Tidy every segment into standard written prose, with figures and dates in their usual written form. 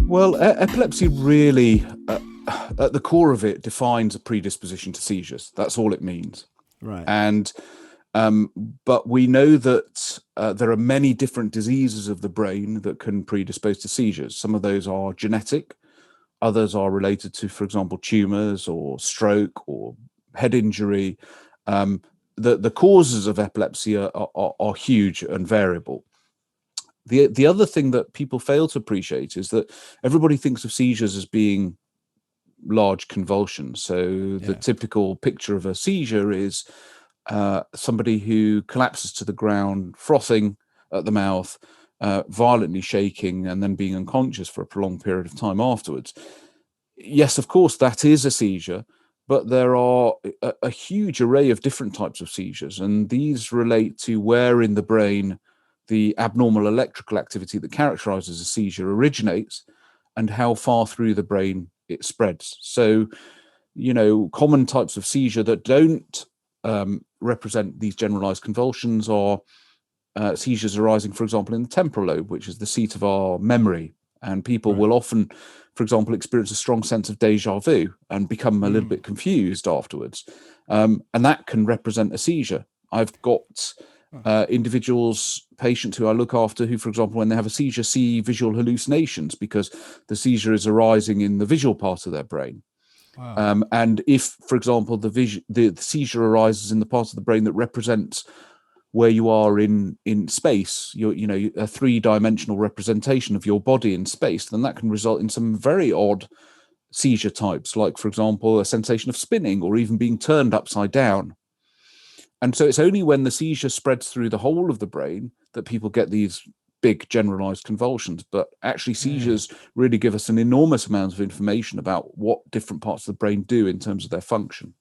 Well, epilepsy really, at the core of it, defines a predisposition to seizures. That's all it means. Right. And um, but we know that there are many different diseases of the brain that can predispose to seizures. Some of those are genetic, others are related to, for example, tumors or stroke or head injury. Um, the causes of epilepsy are huge and variable. The other thing that people fail to appreciate is that everybody thinks of seizures as being large convulsions. So the Yeah. typical picture of a seizure is somebody who collapses to the ground, frothing at the mouth, violently shaking, and then being unconscious for a prolonged period of time afterwards. Yes, of course, that is a seizure, but there are a huge array of different types of seizures, and these relate to where in the brain the abnormal electrical activity that characterizes a seizure originates and how far through the brain it spreads. So, common types of seizure that don't represent these generalized convulsions are seizures arising, for example, in the temporal lobe, which is the seat of our memory. And people Right. will often, for example, experience a strong sense of deja vu and become a little bit confused afterwards. And that can represent a seizure. I've got individuals, patients who I look after who, for example, when they have a seizure, see visual hallucinations because the seizure is arising in the visual part of their brain. Wow. And if, for example, the seizure arises in the part of the brain that represents where you are in space, a three-dimensional representation of your body in space, then that can result in some very odd seizure types, like, for example, a sensation of spinning or even being turned upside down. And so it's only when the seizure spreads through the whole of the brain that people get these big generalized convulsions. But actually, Yeah. seizures really give us an enormous amount of information about what different parts of the brain do in terms of their function.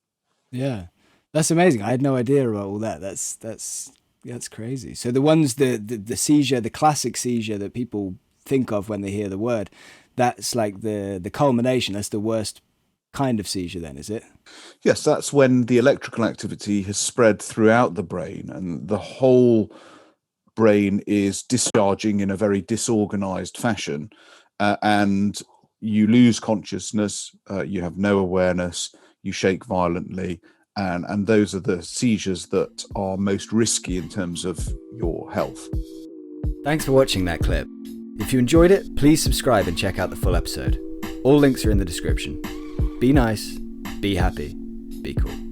Yeah. That's amazing. I had no idea about all that. That's crazy. So the ones the seizure, the classic seizure that people think of when they hear the word, that's like the culmination. That's the worst kind of seizure then, is it? Yes, that's when the electrical activity has spread throughout the brain and the whole brain is discharging in a very disorganized fashion, and you lose consciousness, you have no awareness, you shake violently, and those are the seizures that are most risky in terms of your health. Thanks for watching that clip. If you enjoyed it, please subscribe and check out the full episode. All links are in the description. Be nice, be happy, be cool.